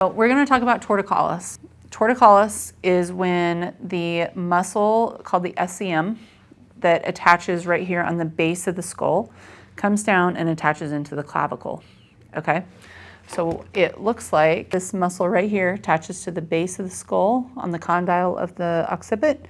So we're going to talk about torticollis. Torticollis is when the muscle called the SCM that attaches right here on the base of the skull comes down and attaches into the clavicle. Okay, so it looks like this muscle right here attaches to the base of the skull on the condyle of the occiput,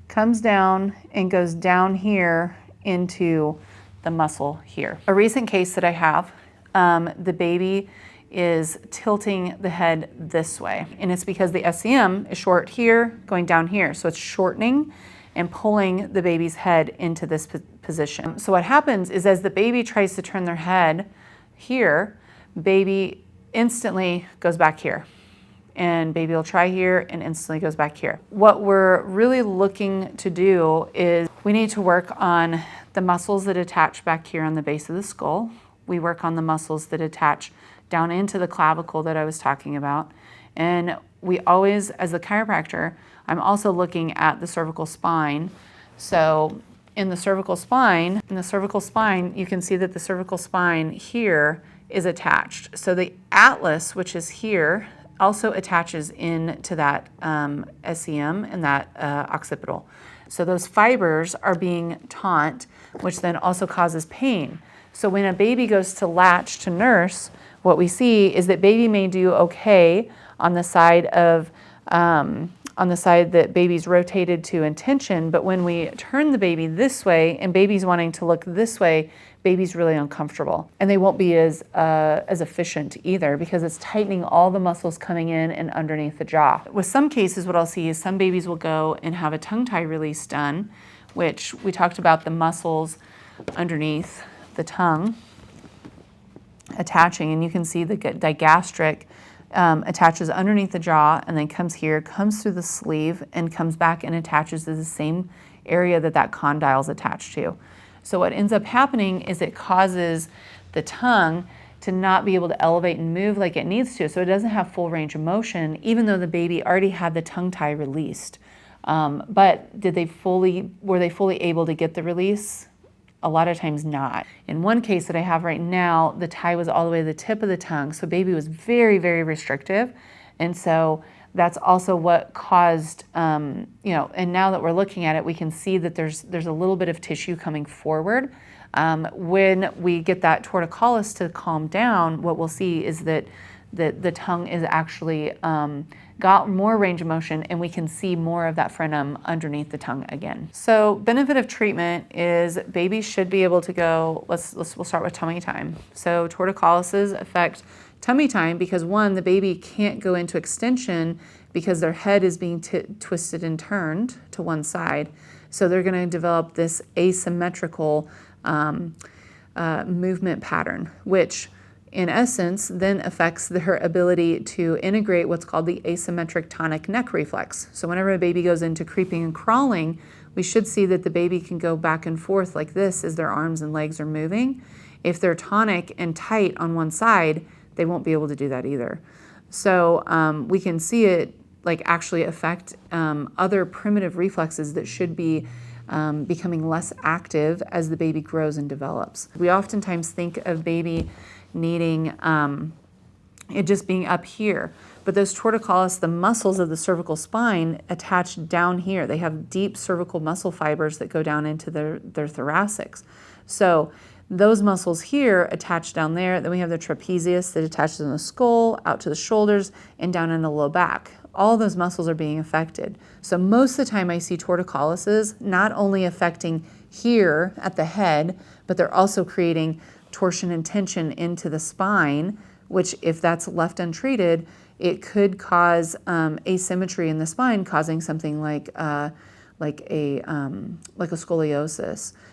comes down and goes down here into the muscle here. A recent case that I have, the baby is tilting the head this way, and it's because the SCM is short here, going down here, so it's shortening and pulling the baby's head into this position. So what happens is as the baby tries to turn their head here, baby instantly goes back here, and baby will try here and instantly goes back here. What we're really looking to do is we need to work on the muscles that attach back here on the base of the skull. We work on the muscles that attach down into the clavicle that I was talking about. And we always, as a chiropractor, I'm also looking at the cervical spine. So in the cervical spine, you can see that the cervical spine here is attached. So the atlas, which is here, also attaches into that SCM and that occipital. So those fibers are being taut, which then also causes pain. So when a baby goes to latch to nurse, what we see is that baby may do okay on the side that baby's rotated to intention, but when we turn the baby this way and baby's wanting to look this way, baby's really uncomfortable. And they won't be as efficient either because it's tightening all the muscles coming in and underneath the jaw. With some cases, what I'll see is some babies will go and have a tongue tie release done, which we talked about the muscles underneath the tongue attaching, and you can see the digastric attaches underneath the jaw and then comes here, comes through the sleeve, and comes back and attaches to the same area that that condyle is attached to. So what ends up happening is it causes the tongue to not be able to elevate and move like it needs to, so it doesn't have full range of motion, even though the baby already had the tongue tie released. But were they fully able to get the release? A lot of times not. In one case that I have right now, the tie was all the way to the tip of the tongue, so baby was very, very restrictive. And so that's also what caused, and now that we're looking at it, we can see that there's a little bit of tissue coming forward. When we get that torticollis to calm down, what we'll see is that the tongue is actually got more range of motion, and we can see more of that frenum underneath the tongue again. So benefit of treatment is babies should be able to go, we'll start with tummy time. So torticollises affect tummy time because one, the baby can't go into extension because their head is being twisted and turned to one side. So they're going to develop this asymmetrical movement pattern, which in essence then affects their ability to integrate what's called the asymmetric tonic neck reflex. So whenever a baby goes into creeping and crawling, we should see that the baby can go back and forth like this as their arms and legs are moving. If they're tonic and tight on one side, they won't be able to do that either. So we can see it like actually affect other primitive reflexes that should be becoming less active as the baby grows and develops. We oftentimes think of baby needing it just being up here, but those torticollis, the muscles of the cervical spine, attach down here. They have deep cervical muscle fibers that go down into their thoracics. So those muscles here attach down there. Then we have the trapezius that attaches in the skull, out to the shoulders, and down in the low back. All those muscles are being affected. So most of the time I see torticollises not only affecting here at the head, but they're also creating torsion and tension into the spine, which if that's left untreated, it could cause asymmetry in the spine, causing something like a scoliosis.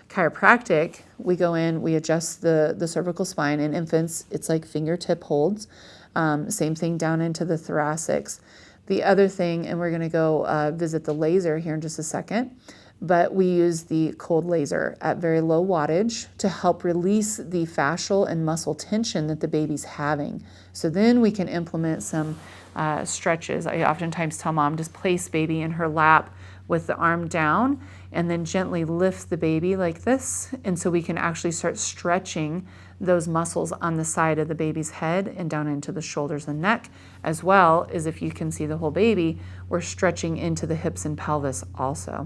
Chiropractic, we go in, we adjust the cervical spine. In infants, it's like fingertip holds. Same thing down into the thoracics. The other thing, and we're going to go visit the laser here in just a second, but we use the cold laser at very low wattage to help release the fascial and muscle tension that the baby's having. So then we can implement some stretches. I oftentimes tell mom, just place baby in her lap with the arm down and then gently lift the baby like this. And so we can actually start stretching those muscles on the side of the baby's head and down into the shoulders and neck, as well as if you can see the whole baby, we're stretching into the hips and pelvis also.